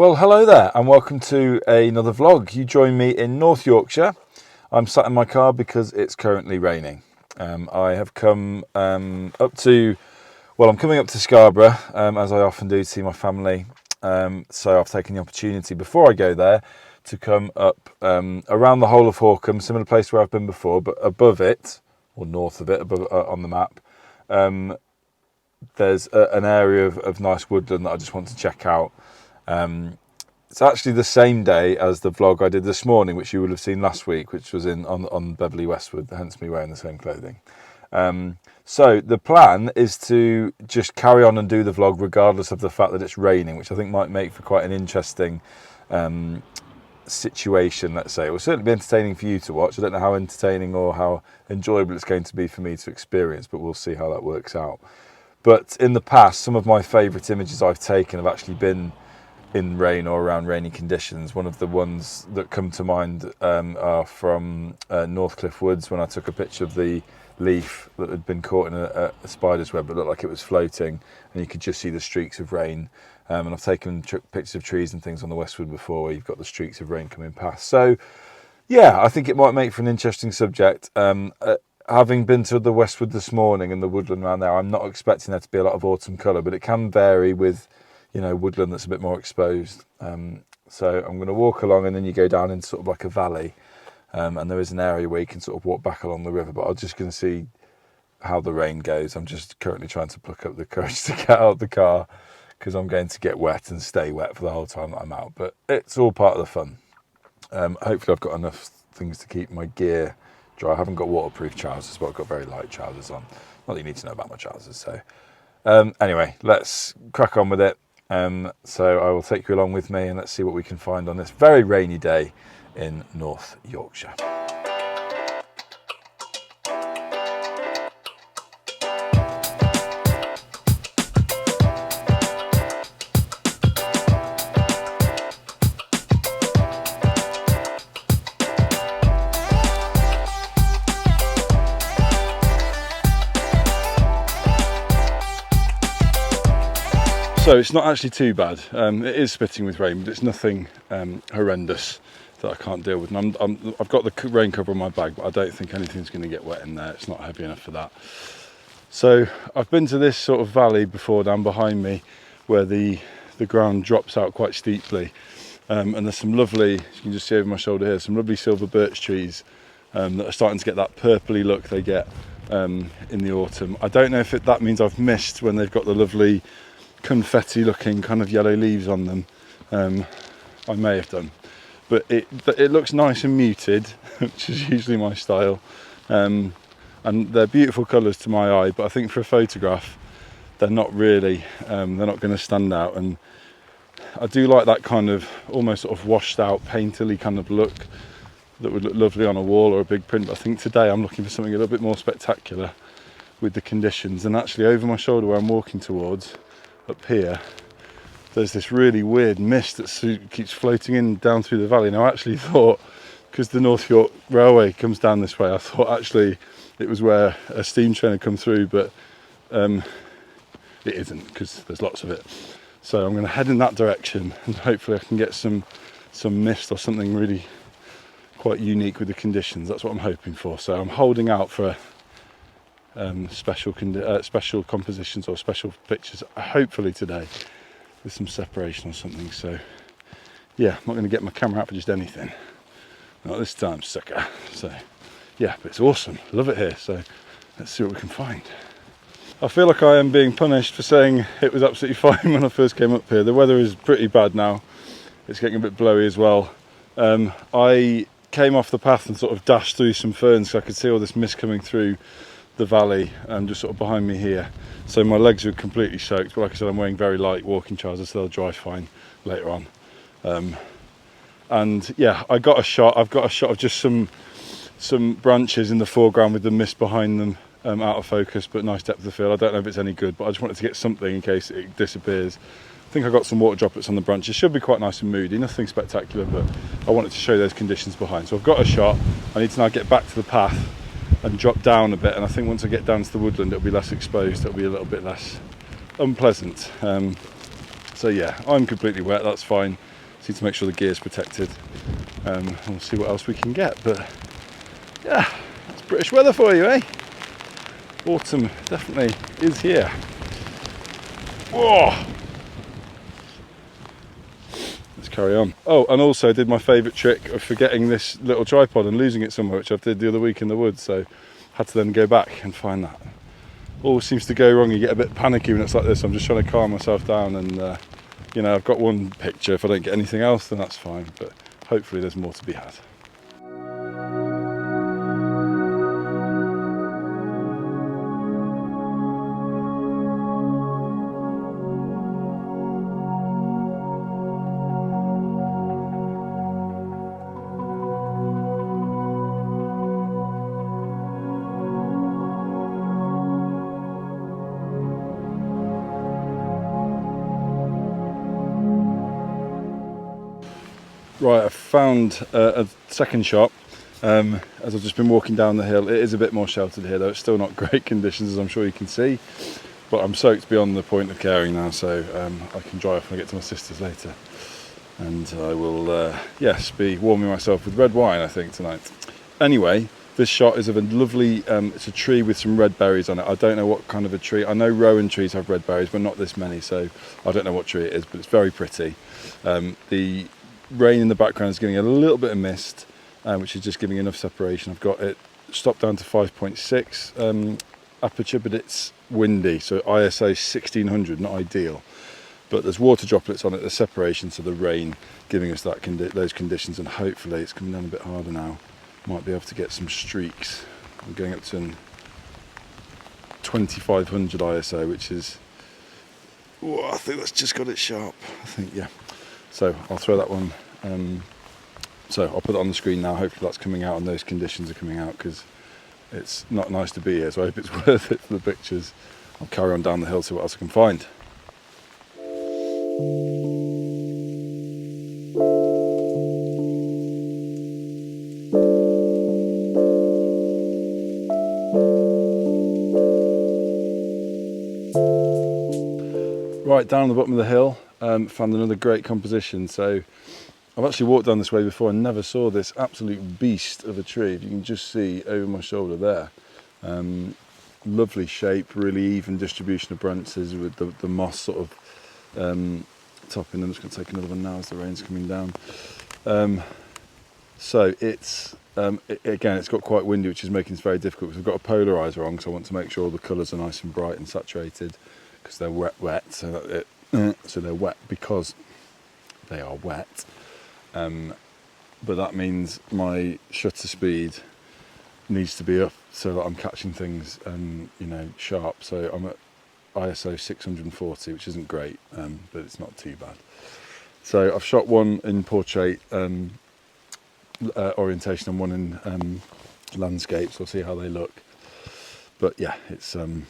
Well, hello there and welcome to another vlog. You join me in North Yorkshire. I'm sat in my car because it's currently raining. I have come I'm coming up to Scarborough, as I often do, to see my family. So I've taken the opportunity before I go there to come up around the whole of Horsham, similar place where I've been before, but above it, or north of it, above on the map, there's an area of nice woodland that I just want to check out. It's actually the same day as the vlog I did this morning, which you would have seen last week, which was on Beverley Westwood, hence me wearing the same clothing. So the plan is to just carry on and do the vlog regardless of the fact that it's raining, which I think might make for quite an interesting situation, let's say. It will certainly be entertaining for you to watch. I don't know how entertaining or how enjoyable it's going to be for me to experience, but we'll see how that works out. But in the past, some of my favourite images I've taken have actually been in rain or around rainy conditions. One of the ones that come to mind are from Northcliffe Woods, when I took a picture of the leaf that had been caught in a spider's web. It looked like it was floating and you could just see the streaks of rain. And I've taken pictures of trees and things on the Westwood before where you've got the streaks of rain coming past. So yeah, I think it might make for an interesting subject. Having been to the Westwood this morning and the woodland around there, I'm not expecting there to be a lot of autumn colour, but it can vary with, you know, woodland that's a bit more exposed. So I'm going to walk along, and then you go down into sort of like a valley, and there is an area where you can sort of walk back along the river, but I'm just going to see how the rain goes. I'm just currently trying to pluck up the courage to get out of the car because I'm going to get wet and stay wet for the whole time that I'm out, but it's all part of the fun. Hopefully I've got enough things to keep my gear dry. I haven't got waterproof trousers, but I've got very light trousers on. Not that you need to know about my trousers. So anyway, let's crack on with it. So I will take you along with me and let's see what we can find on this very rainy day in North Yorkshire. So it's not actually too bad. It is spitting with rain, but it's nothing horrendous that I can't deal with. And I've got the rain cover on my bag, but I don't think anything's going to get wet in there. It's not heavy enough for that. So I've been to this sort of valley before down behind me where the ground drops out quite steeply. And there's some lovely, you can just see over my shoulder here, some lovely silver birch trees that are starting to get that purpley look they get in the autumn. I don't know if that means I've missed when they've got the lovely confetti looking kind of yellow leaves on them. I may have done, but it looks nice and muted, which is usually my style, and they're beautiful colours to my eye, but I think for a photograph they're not really they're not going to stand out. And I do like that kind of almost sort of washed out painterly kind of look that would look lovely on a wall or a big print. But I think today I'm looking for something a little bit more spectacular with the conditions. And actually over my shoulder where I'm walking towards, up here, there's this really weird mist that keeps floating in down through the valley. Now I actually thought, because the North York Railway comes down this way, I thought actually it was where a steam train had come through, but it isn't, because there's lots of it. So I'm going to head in that direction and hopefully I can get some mist or something really quite unique with the conditions. That's what I'm hoping for. So I'm holding out for special compositions or special pictures, hopefully today, with some separation or something. So yeah, I'm not going to get my camera out for just anything, not this time, sucker. So yeah, but it's awesome, love it here. So let's see what we can find. I feel like I am being punished for saying it was absolutely fine when I first came up here. The weather is pretty bad now, it's getting a bit blowy as well. I came off the path and sort of dashed through some ferns, so I could see all this mist coming through the valley just sort of behind me here. So my legs are completely soaked, but like I said, I'm wearing very light walking trousers, so they'll dry fine later on. And yeah, I've got a shot of just some branches in the foreground with the mist behind them, out of focus, but nice depth of field. I don't know if it's any good, but I just wanted to get something in case it disappears. I think I got some water droplets on the branches. Should be quite nice and moody, nothing spectacular, but I wanted to show those conditions behind. So I've got a shot. I need to now get back to the path and drop down a bit, and I think once I get down to the woodland it'll be less exposed, it'll be a little bit less unpleasant. So yeah, I'm completely wet, that's fine. Just need to make sure the gear's protected. And we'll see what else we can get. But yeah, it's British weather for you, eh? Autumn definitely is here. Whoa! Let's carry on. Oh, and also I did my favourite trick of forgetting this little tripod and losing it somewhere, which I did the other week in the woods, so had to then go back and find that. Always seems to go wrong, you get a bit panicky when it's like this. I'm just trying to calm myself down, and you know, I've got one picture. If I don't get anything else, then that's fine, but hopefully there's more to be had. Right, I've found a second shot as I've just been walking down the hill. It is a bit more sheltered here though, it's still not great conditions as I'm sure you can see, but I'm soaked beyond the point of caring now, so I can dry off when I get to my sister's later, and I will yes, be warming myself with red wine I think tonight. Anyway, this shot is of a lovely, it's a tree with some red berries on it. I don't know what kind of a tree. I know rowan trees have red berries but not this many, so I don't know what tree it is, but it's very pretty. The rain in the background is getting a little bit of mist, which is just giving enough separation. I've got it stopped down to 5.6 aperture, but it's windy, so ISO 1600, not ideal. But there's water droplets on it, there's separation, so the rain giving us that those conditions, and hopefully it's coming down a bit harder now. Might be able to get some streaks. I'm going up to 2500 ISO, which is, oh, I think that's just got it sharp. I think, yeah. So I'll throw that one, so I'll put it on the screen now. Hopefully that's coming out and those conditions are coming out, because it's not nice to be here, so I hope it's worth it for the pictures. I'll carry on down the hill, see what else I can find. Right, down the bottom of the hill, found another great composition. So I've actually walked down this way before and never saw this absolute beast of a tree. If you can just see over my shoulder there. Lovely shape, really even distribution of branches with the moss sort of topping them. I'm just going to take another one now as the rain's coming down. So it's, again, it's got quite windy, which is making this very difficult, because I've got a polarizer on, so I want to make sure all the colours are nice and bright and saturated, because they're wet, so they're wet because they are wet. But that means my shutter speed needs to be up so that I'm catching things, you know, sharp. So I'm at ISO 640, which isn't great, but it's not too bad. So I've shot one in portrait orientation and one in landscape, so I'll see how they look. But yeah, it's a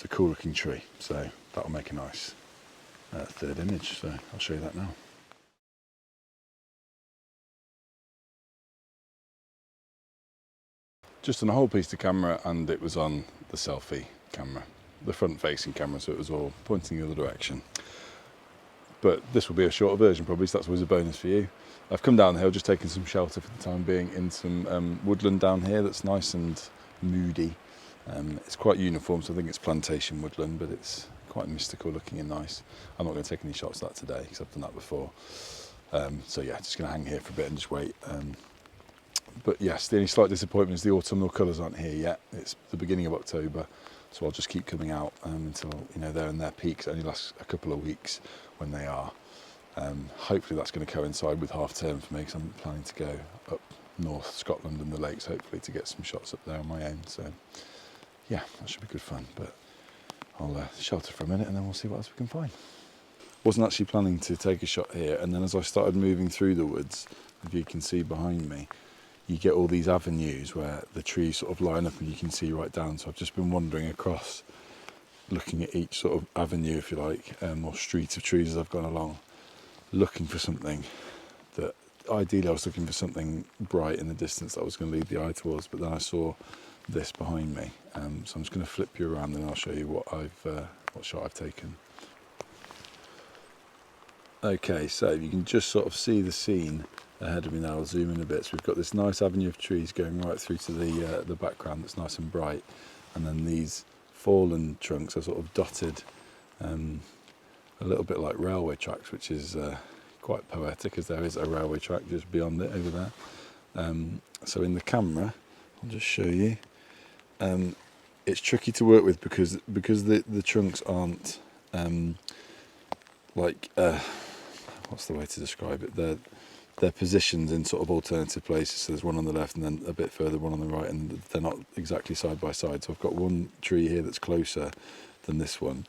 cool looking tree, so that'll make a nice third image, so I'll show you that now. Just on a whole piece to camera, and it was on the selfie camera, the front facing camera, so it was all pointing the other direction. But this will be a shorter version probably, so that's always a bonus for you. I've come down the hill, just taking some shelter for the time being in some woodland down here that's nice and moody. It's quite uniform, so I think it's plantation woodland, but it's quite mystical looking and nice. I'm not going to take any shots of that today because I've done that before. So yeah, just going to hang here for a bit and just wait. But yes, the only slight disappointment is the autumnal colours aren't here yet. It's the beginning of October, so I'll just keep coming out until, you know, they're in their peaks. It only lasts a couple of weeks when they are. Hopefully that's going to coincide with half term for me, because I'm planning to go up north Scotland and the lakes, hopefully, to get some shots up there on my own. So yeah, that should be good fun. But I'll shelter for a minute and then we'll see what else we can find. Wasn't actually planning to take a shot here, and then as I started moving through the woods, if you can see behind me, you get all these avenues where the trees sort of line up and you can see right down. So I've just been wandering across, looking at each sort of avenue, if you like, or street of trees as I've gone along, looking for something that, ideally I was looking for something bright in the distance that I was going to lead the eye towards, but then I saw this behind me. So I'm just going to flip you around and I'll show you what shot I've taken. Okay, so you can just sort of see the scene ahead of me now. I'll zoom in a bit. So we've got this nice avenue of trees going right through to the background that's nice and bright, and then these fallen trunks are sort of dotted a little bit like railway tracks, which is quite poetic, as there is a railway track just beyond it over there. So in the camera, I'll just show you. It's tricky to work with because the trunks aren't what's the way to describe it? They're positioned in sort of alternative places. So there's one on the left and then a bit further one on the right, and they're not exactly side by side. So I've got one tree here that's closer than this one.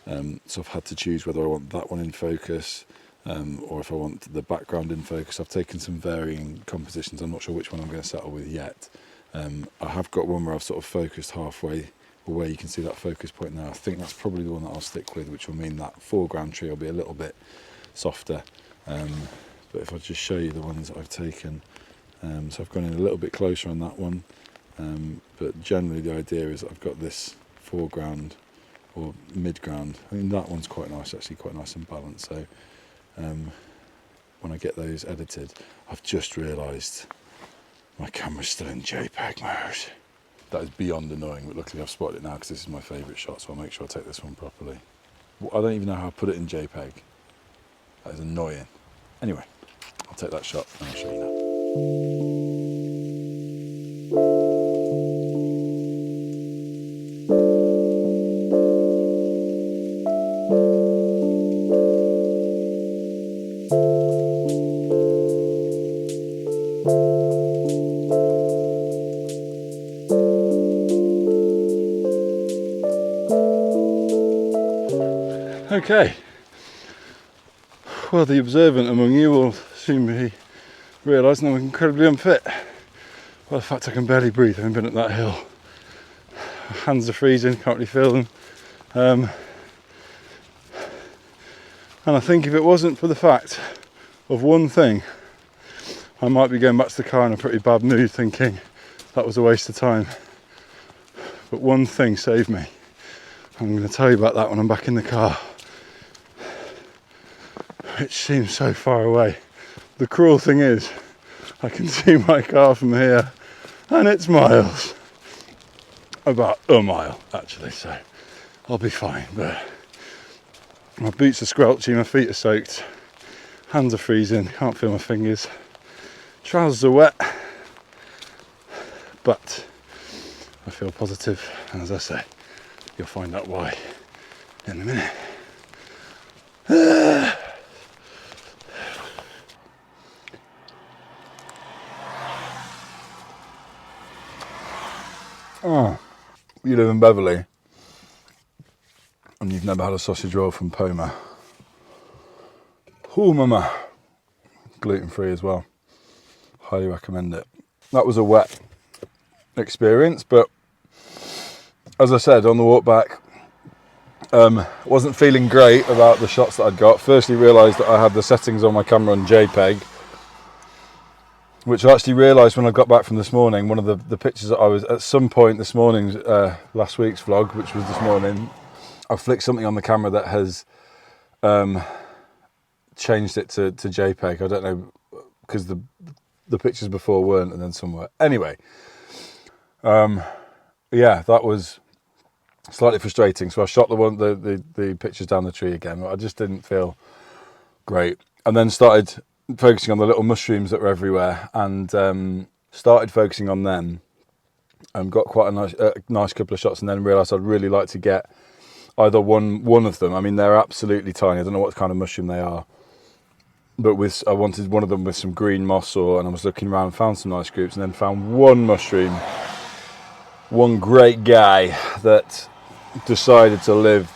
So I've had to choose whether I want that one in focus or if I want the background in focus. I've taken some varying compositions. I'm not sure which one I'm going to settle with yet. I have got one where I've sort of focused halfway, or where you can see that focus point now. I think that's probably the one that I'll stick with, which will mean that foreground tree will be a little bit softer. But if I just show you the ones that I've taken, so I've gone in a little bit closer on that one, but generally the idea is I've got this foreground or mid-ground. I mean, that one's quite nice, actually quite nice and balanced. So when I get those edited, I've just realised my camera's still in JPEG mode. That is beyond annoying, but luckily I've spotted it now because this is my favourite shot, so I'll make sure I take this one properly. I don't even know how I put it in JPEG. That is annoying. Anyway, I'll take that shot and I'll show you now. Okay, well, the observant among you will soon be realising I'm incredibly unfit. Well, the fact I can barely breathe having been up that hill. My hands are freezing, can't really feel them. And I think if it wasn't for the fact of one thing, I might be going back to the car in a pretty bad mood thinking that was a waste of time. But one thing saved me. I'm going to tell you about that when I'm back in the car. It seems so far away. The cruel thing is, I can see my car from here, and it's miles. About a mile, actually, so I'll be fine. But my boots are squelchy, my feet are soaked, hands are freezing, can't feel my fingers, trousers are wet, but I feel positive, and as I say, you'll find out why in a minute. Oh, you live in Beverley and you've never had a sausage roll from Poma. Oh, mama. Gluten-free as well. Highly recommend it. That was a wet experience, but as I said on the walk back, wasn't feeling great about the shots that I'd got. Firstly, realised that I had the settings on my camera on JPEG, which I actually realised when I got back from this morning. One of the pictures that I was at some point this morning's last week's vlog, which was this morning, I flicked something on the camera that has changed it to JPEG. I don't know, because the pictures before weren't, and then some were. Anyway, yeah, that was slightly frustrating. So I shot the pictures down the tree again. I just didn't feel great, and then started focusing on the little mushrooms that were everywhere, and started focusing on them, and got quite a nice couple of shots, and then realised I'd really like to get either one of them. I mean, they're absolutely tiny. I don't know what kind of mushroom they are, but I wanted one of them with some green moss, and I was looking around, found some nice groups, and then found one mushroom, one great guy that decided to live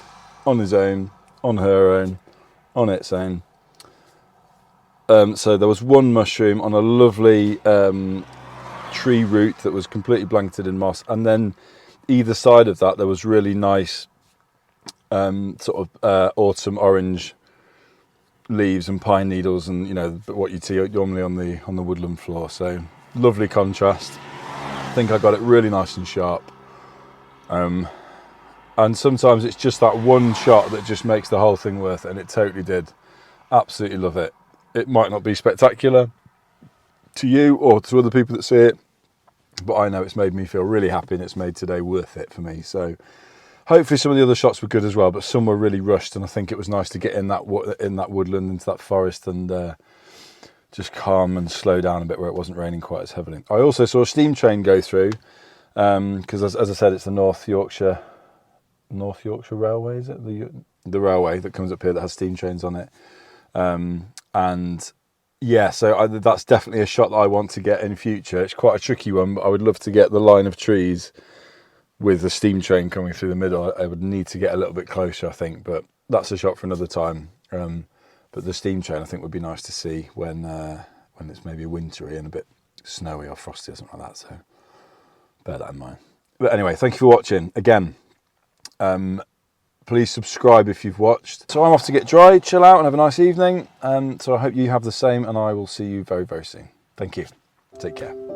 on his own, on her own, on its own. So there was one mushroom on a lovely tree root that was completely blanketed in moss, and then either side of that there was really nice sort of autumn orange leaves and pine needles, and you know what you'd see normally on the woodland floor. So lovely contrast. I think I got it really nice and sharp. And sometimes it's just that one shot that just makes the whole thing worth it, and it totally did. Absolutely love it. It might not be spectacular to you or to other people that see it, but I know it's made me feel really happy, and it's made today worth it for me. So hopefully some of the other shots were good as well, but some were really rushed, and I think it was nice to get in that woodland, into that forest, and just calm and slow down a bit where it wasn't raining quite as heavily. I also saw a steam train go through, because as I said, it's the North Yorkshire Railway, is it? The railway that comes up here that has steam trains on it. And yeah, so that's definitely a shot that I want to get in future. It's quite a tricky one, but I would love to get the line of trees with the steam train coming through the middle. I would need to get a little bit closer, I think, but that's a shot for another time. But the steam train, I think, would be nice to see when it's maybe wintry and a bit snowy or frosty or something like that. So bear that in mind. But anyway, thank you for watching again. Please subscribe if you've watched. So I'm off to get dry, chill out, and have a nice evening. So I hope you have the same, and I will see you very, very soon. Thank you. Take care.